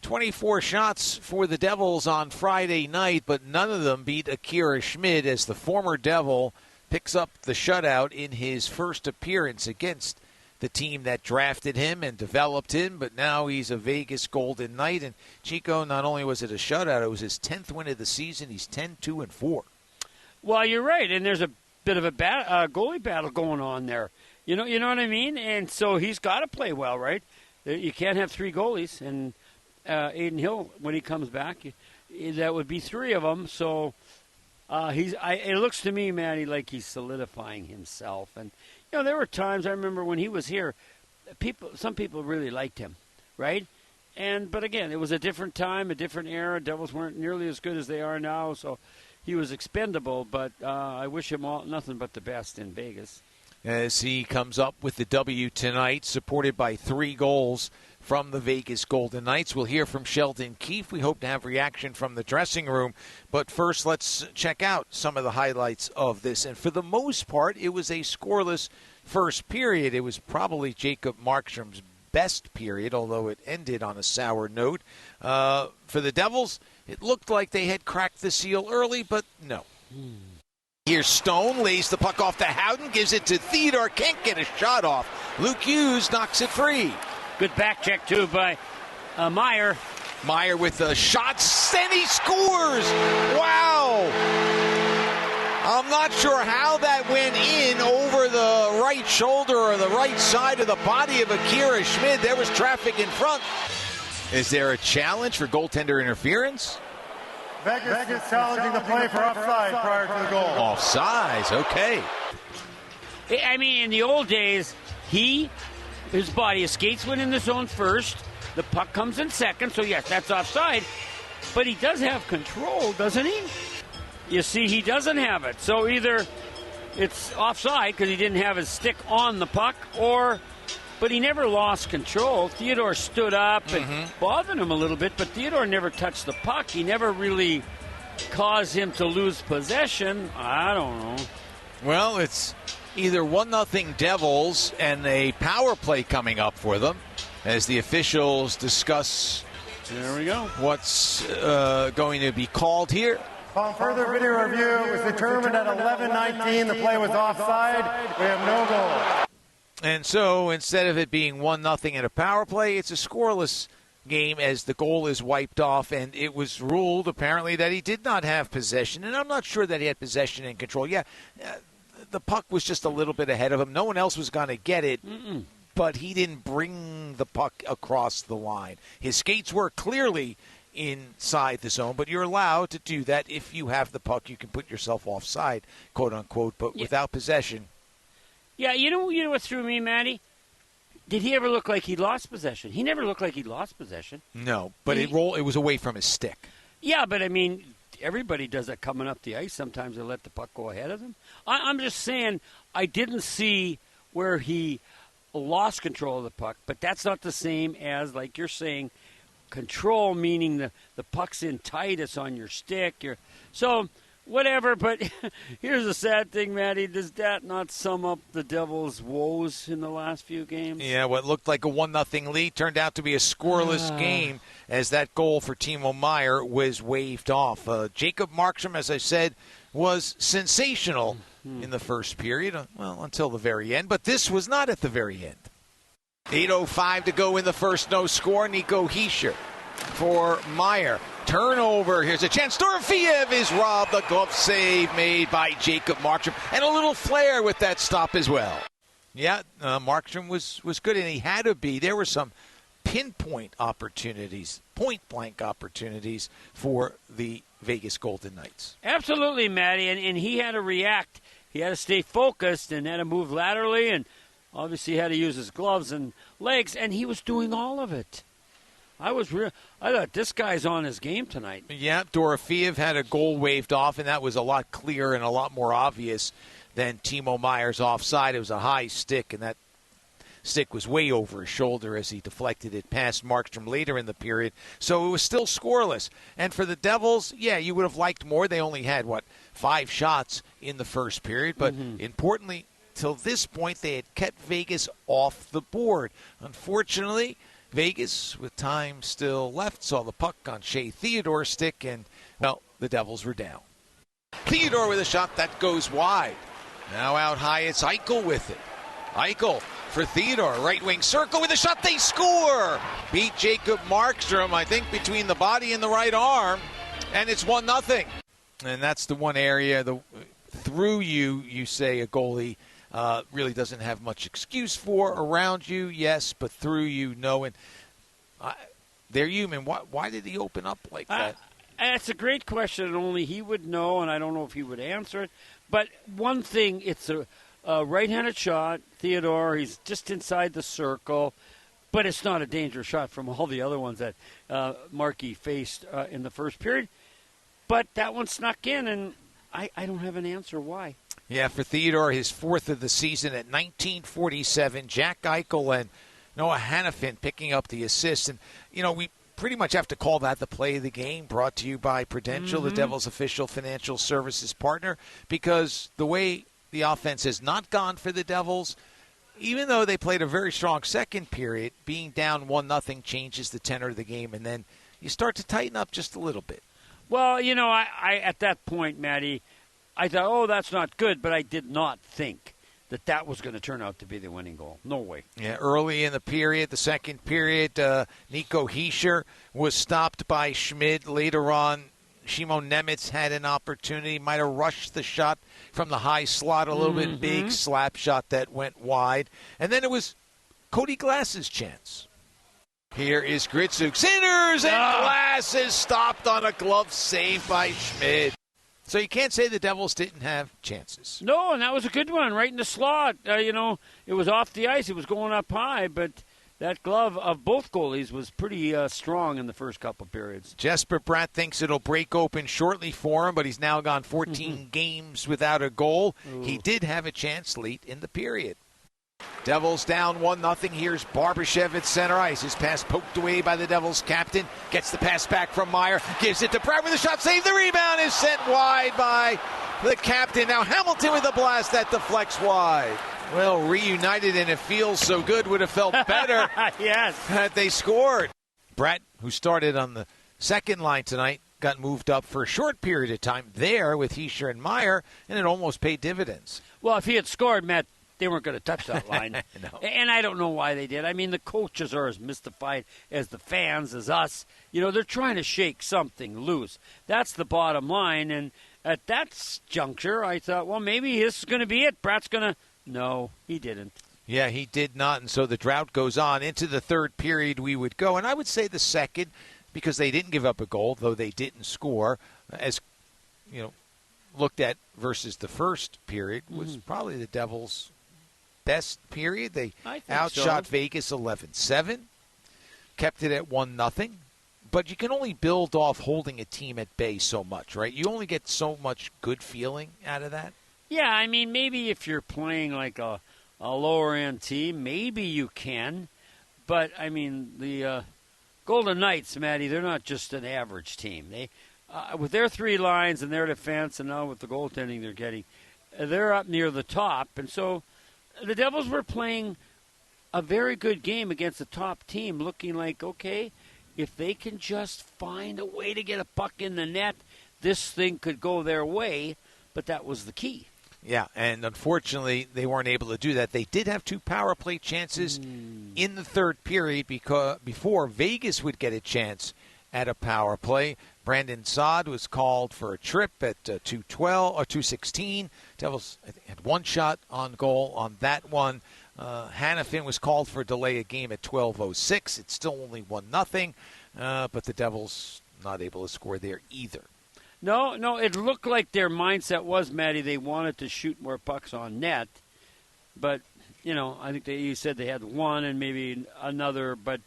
24 shots for the Devils on Friday night, but none of them beat Akira Schmid as the former Devil picks up the shutout in his first appearance against the team that drafted him and developed him, but now he's a Vegas Golden Knight. And Chico, not only was it a shutout, it was his 10th win of the season. He's 10-2-4. Well, you're right, and there's a bit of a goalie battle going on there. You know what I mean? And so he's got to play well, right? You can't have three goalies, and Aiden Hill, when he comes back, that would be three of them. So it looks to me, Matty, like he's solidifying himself. And there were times I remember when he was here, some people really liked him, right? But again, it was a different time, a different era. Devils weren't nearly as good as they are now, so he was expendable. But I wish him nothing but the best in Vegas. As he comes up with the W tonight, supported by 3 goals from the Vegas Golden Knights. We'll hear from Sheldon Keefe. We hope to have reaction from the dressing room. But first, let's check out some of the highlights of this. And for the most part, it was a scoreless first period. It was probably Jacob Markstrom's best period, although it ended on a sour note. For the Devils, it looked like they had cracked the seal early, but no. Here's Stone, lays the puck off to Howden, gives it to Theodore, can't get a shot off. Luke Hughes knocks it free. Good back check, too, by Meyer. Meyer with the shot, and he scores! Wow! I'm not sure how that went in over the right shoulder or the right side of the body of Akira Schmid. There was traffic in front. Is there a challenge for goaltender interference? Vegas challenging the play for offside prior to the goal. Offsides, okay. I mean, in the old days, his body skates went in the zone first. The puck comes in second, so yes, that's offside. But he does have control, doesn't he? You see, he doesn't have it. So either it's offside because he didn't have his stick on the puck, but he never lost control. Theodore stood up and bothered him a little bit, but Theodore never touched the puck. He never really caused him to lose possession. I don't know. Well, it's either 1-0 Devils and a power play coming up for them as the officials discuss what's going to be called here. On further video review, it was determined at 11:19 the play was offside. We have no goal. And so instead of it being 1-0 in a power play, it's a scoreless game as the goal is wiped off. And it was ruled apparently that he did not have possession. And I'm not sure that he had possession and control. Yeah, the puck was just a little bit ahead of him. No one else was going to get it. But he didn't bring the puck across the line. His skates were clearly inside the zone, but you're allowed to do that if you have the puck. You can put yourself offside, quote unquote, but without possession. Yeah, you know what threw me, Matty? Did he ever look like he lost possession? He never looked like he lost possession. No, but it was away from his stick. Yeah, but I mean, everybody does that coming up the ice. Sometimes they let the puck go ahead of them. I'm just saying, I didn't see where he lost control of the puck, but that's not the same as, like you're saying, control, meaning the puck's in tight, it's on your stick. So, whatever, but here's the sad thing, Matty. Does that not sum up the Devils' woes in the last few games? Yeah, what looked like a 1-0 lead turned out to be a scoreless game as that goal for Timo Meyer was waved off. Jacob Markstrom, as I said, was sensational in the first period, until the very end, but this was not at the very end. 8:05 to go in the first, no score. Nico Hischier for Meyer. Turnover. Here's a chance. Dorofeev is robbed. The glove save made by Jacob Markstrom. And a little flair with that stop as well. Yeah, Markstrom was good, and he had to be. There were some pinpoint opportunities, point-blank opportunities for the Vegas Golden Knights. Absolutely, Matty, and he had to react. He had to stay focused and had to move laterally, and obviously had to use his gloves and legs, and he was doing all of it. I thought this guy's on his game tonight. Yeah, Dorofeev had a goal waved off, and that was a lot clearer and a lot more obvious than Timo Meyer's offside. It was a high stick, and that stick was way over his shoulder as he deflected it past Markstrom later in the period. So it was still scoreless. And for the Devils, yeah, you would have liked more. They only had, 5 shots in the first period. But importantly, till this point, they had kept Vegas off the board. Unfortunately, Vegas, with time still left, saw the puck on Shea Theodore's stick, and, well, the Devils were down. Theodore with a shot that goes wide. Now out high, it's Eichel with it. Eichel for Theodore, right wing circle with a shot, they score! Beat Jacob Markstrom, I think, between the body and the right arm, and it's 1-0. And that's the one area, through you say a goalie really doesn't have much excuse for. Around you, yes, but through you, no. And they're human. Why did he open up like that? That's a great question, and only he would know, and I don't know if he would answer it. But one thing, it's a right-handed shot. Theodore, he's just inside the circle, but it's not a dangerous shot from all the other ones that Markey faced in the first period. But that one snuck in, and I don't have an answer why. Yeah, for Theodore, his fourth of the season at 19:47. Jack Eichel and Noah Hannafin picking up the assist. And, we pretty much have to call that the play of the game, brought to you by Prudential, the Devils' official financial services partner, because the way the offense has not gone for the Devils, even though they played a very strong second period, being down 1-0 changes the tenor of the game, and then you start to tighten up just a little bit. Well, I at that point, Matty, I thought, oh, that's not good, but I did not think that was going to turn out to be the winning goal. No way. Yeah, early in the period, the second period, Nico Hischier was stopped by Schmid. Later on, Shimon Nemitz had an opportunity, might have rushed the shot from the high slot a little bit, big slap shot that went wide. And then it was Cody Glass's chance. Here is Gritsuk. Centers, and Glass is stopped on a glove save by Schmid. So you can't say the Devils didn't have chances. No, and that was a good one, right in the slot. It was off the ice. It was going up high, but that glove of both goalies was pretty strong in the first couple periods. Jesper Bratt thinks it'll break open shortly for him, but he's now gone 14 games without a goal. Ooh. He did have a chance late in the period. Devils down 1-0. Here's Barbashev at center ice. His pass poked away by the Devils captain. Gets the pass back from Meyer. Gives it to Pratt with a shot. Save. The rebound is sent wide by the captain. Now Hamilton with a blast that deflects wide. Well, reunited, and it feels so good. Would have felt better yes, had they scored. Bratt, who started on the second line tonight, got moved up for a short period of time there with Hischier and Meyer, and it almost paid dividends. Well, if he had scored, Matt, they weren't going to touch that line. No. And I don't know why they did. I mean, the coaches are as mystified as the fans, as us. They're trying to shake something loose. That's the bottom line. And at that juncture, I thought, well, maybe this is going to be it. Bratt's going to... No, he didn't. Yeah, he did not. And so the drought goes on. Into the third period we would go. And I would say the second, because they didn't give up a goal, though they didn't score, as, looked at versus the first period, was probably the Devils' best period. They outshot Vegas 11-7, kept it at 1-0. But you can only build off holding a team at bay so much, right? You only get so much good feeling out of that. Yeah, I mean, maybe if you're playing like a lower-end team, maybe you can. But, I mean, the Golden Knights, Matty, they're not just an average team. They, with their three lines and their defense, and now with the goaltending they're getting, they're up near the top. And so the Devils were playing a very good game against a top team, looking like, okay, if they can just find a way to get a puck in the net, this thing could go their way. But that was the key. Yeah, and unfortunately, they weren't able to do that. They did have two power play chances in the third period before Vegas would get a chance at a power play. Brandon Saad was called for a trip at 2:12 or 2:16. Devils had one shot on goal on that one. Hannafin was called for a delay of game at 12:06. It's still only 1-0, but the Devils not able to score there either. No, it looked like their mindset was, Matty, they wanted to shoot more pucks on net. But, I think you said they had one and maybe another, but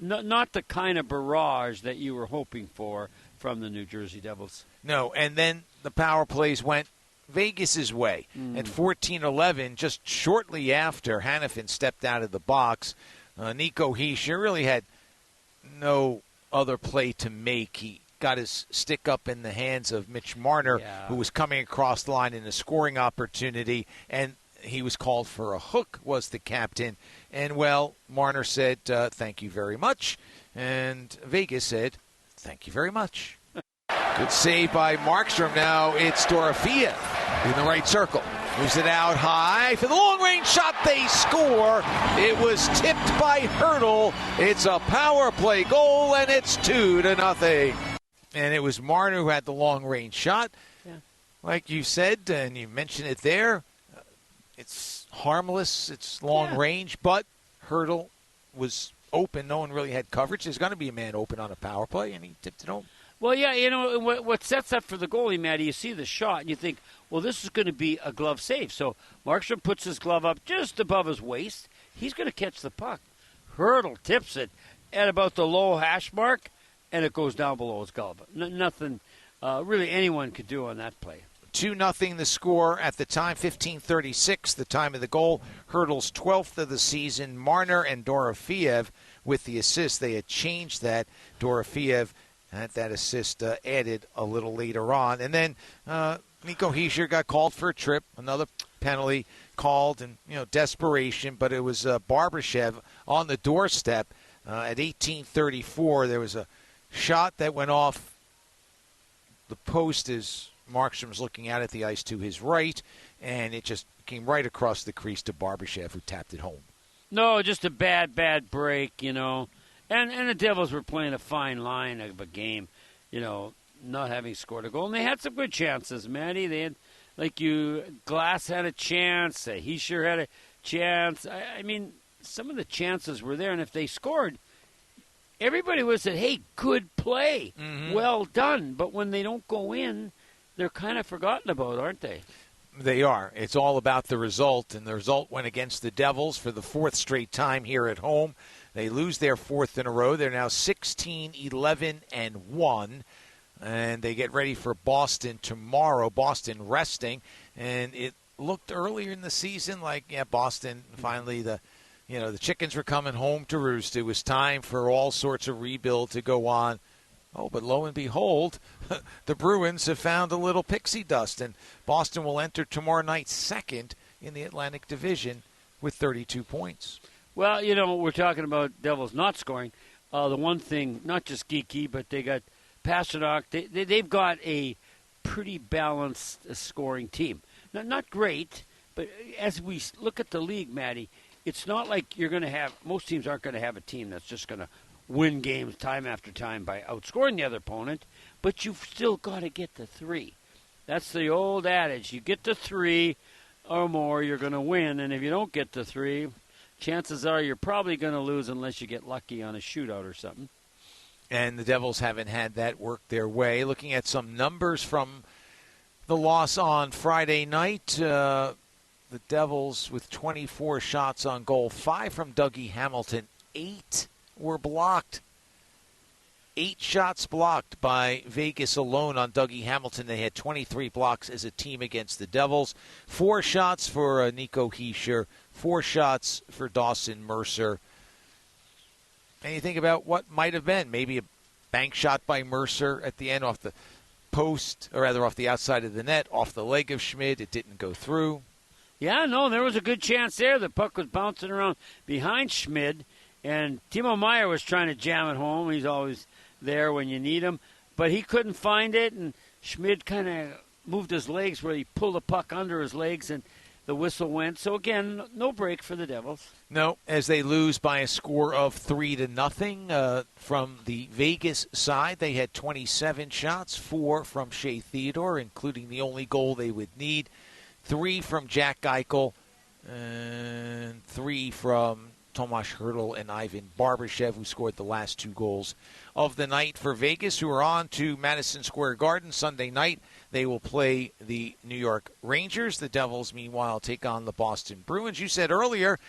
not the kind of barrage that you were hoping for from the New Jersey Devils. No, and then the power plays went Vegas's way. At 14-11, just shortly after Hannafin stepped out of the box, Nico Hischier really had no other play to make. He got his stick up in the hands of Mitch Marner, who was coming across the line in a scoring opportunity. And he was called for a hook, was the captain. And, well, Marner said, thank you very much. And Vegas said, thank you very much. Good save by Markstrom. Now it's Dorofeev in the right circle. Moves it out high for the long-range shot. They score. It was tipped by Hurdle. It's a power play goal, and it's 2-0. And it was Marner who had the long-range shot. Yeah. Like you said, and you mentioned it there, it's harmless. It's long-range, but Hurdle was open. No one really had coverage. There's going to be a man open on a power play, and he tipped it home. Well, yeah, you know, what sets up for the goalie, Matty, you see the shot, and you think, well, this is going to be a glove save. So Markstrom puts his glove up just above his waist. He's going to catch the puck. Hurdle tips it at about the low hash mark, and it goes down below his glove. Nothing really anyone could do on that play. 2-0 the score at the time, 15:36 the time of the goal. Hurdle's 12th of the season. Marner and Dorofeev with the assist. They had changed that. Dorofeev had that assist added a little later on. And then Nico Hischier got called for a trip, another penalty called, and, desperation. But it was Barbashev on the doorstep at 18:34. There was a shot that went off the post as Markstrom's looking out at the ice to his right, and it just came right across the crease to Barbashev, who tapped it home. No, just a bad break, And the Devils were playing a fine line of a game, not having scored a goal. And they had some good chances, Matty. They had, Glass had a chance. Hischier had a chance. I mean, some of the chances were there. And if they scored, everybody would have said, hey, good play. Mm-hmm. Well done. But when they don't go in, they're kind of forgotten about, aren't they? They are. It's all about the result. And the result went against the Devils for the fourth straight time here at home. They lose their fourth in a row. They're now 16-11-1, and they get ready for Boston tomorrow. Boston resting, and it looked earlier in the season like, Boston finally the chickens were coming home to roost. It was time for all sorts of rebuild to go on. Oh, but lo and behold, the Bruins have found a little pixie dust, and Boston will enter tomorrow night second in the Atlantic Division with 32 points. Well, we're talking about Devils not scoring. The one thing, not just geeky, but they got Pastrnak. They've got a pretty balanced scoring team. Not great, but as we look at the league, Matty, it's not like you're going to have – most teams aren't going to have a team that's just going to win games time after time by outscoring the other opponent, but you've still got to get to 3. That's the old adage. You get to 3 or more, you're going to win, and if you don't get to 3 – chances are you're probably going to lose unless you get lucky on a shootout or something. And the Devils haven't had that work their way. Looking at some numbers from the loss on Friday night, the Devils with 24 shots on goal, 5 from Dougie Hamilton, 8 were blocked. 8 shots blocked by Vegas alone on Dougie Hamilton. They had 23 blocks as a team against the Devils. 4 shots for Nico Hischier. 4 shots for Dawson Mercer. And you think about what might have been. Maybe a bank shot by Mercer at the end off the post, or rather off the outside of the net, off the leg of Schmid. It didn't go through. Yeah, no, there was a good chance there. The puck was bouncing around behind Schmid, and Timo Meier was trying to jam it home. He's always there when you need him. But he couldn't find it, and Schmid kind of moved his legs where he pulled the puck under his legs, and the whistle went. So, again, no break for the Devils. No, as they lose by a score of 3-0 from the Vegas side. They had 27 shots, 4 from Shea Theodore, including the only goal they would need. 3 from Jack Eichel, and 3 from Tomas Hurdle and Ivan Barbashev, who scored the last 2 goals of the night for Vegas, who are on to Madison Square Garden Sunday night. They will play the New York Rangers. The Devils, meanwhile, take on the Boston Bruins. You said earlier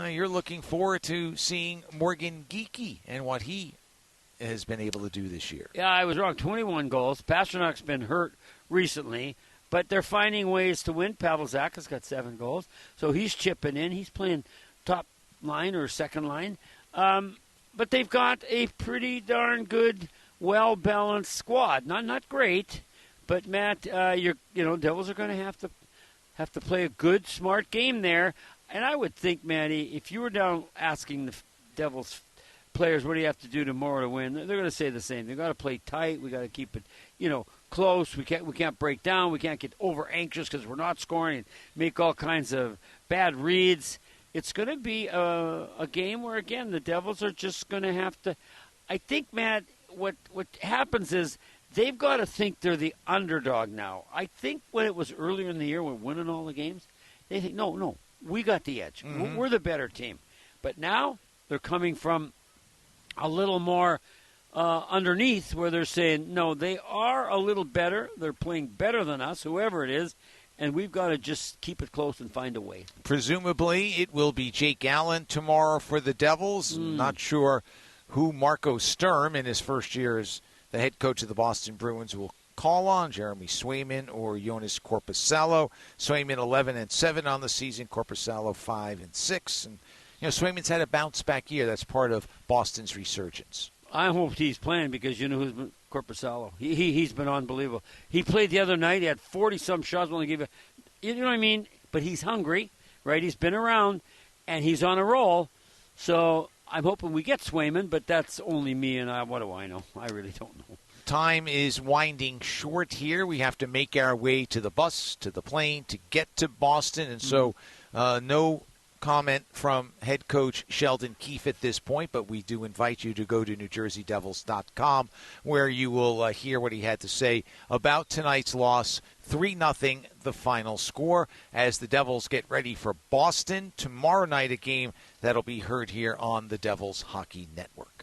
you're looking forward to seeing Morgan Geekie and what he has been able to do this year. Yeah, I was wrong. 21 goals. Pasternak's been hurt recently, but they're finding ways to win. Pavel Zacha's got 7 goals, so he's chipping in. He's playing top line or second line. But they've got a pretty darn good, well-balanced squad. Not great. But Matt, Devils are going to have to play a good, smart game there. And I would think, Manny, if you were down asking the Devils players, what do you have to do tomorrow to win? They're going to say the same. They've got to play tight. We got to keep it, close. We can't break down. We can't get over anxious because we're not scoring and make all kinds of bad reads. It's going to be a game where, again, the Devils are just going to have to. I think, Matt, what happens is they've got to think they're the underdog now. I think when it was earlier in the year, when winning all the games, they think, no, we got the edge. Mm-hmm. We're the better team. But now they're coming from a little more underneath where they're saying, no, they are a little better. They're playing better than us, whoever it is, and we've got to just keep it close and find a way. Presumably it will be Jake Allen tomorrow for the Devils. Not sure who Marco Sturm in his first year as the head coach of the Boston Bruins will call on, Jeremy Swayman or Jonas Korpisalo. Swayman 11-7 on the season, Korpisalo 5-6. And Swayman's had a bounce-back year. That's part of Boston's resurgence. I hope he's playing because you know who's been Korpisalo. He's been unbelievable. He played the other night. He had 40-some shots. Only gave you know what I mean? But he's hungry, right? He's been around, and he's on a roll. So I'm hoping we get Swayman, but that's only me, and what do I know? I really don't know. Time is winding short here. We have to make our way to the bus, to the plane, to get to Boston. And so no comment from head coach Sheldon Keefe at this point, but we do invite you to go to NewJerseyDevils.com where you will hear what he had to say about tonight's loss. 3-0 the final score as the Devils get ready for Boston tomorrow night, a game that'll be heard here on the Devils Hockey Network.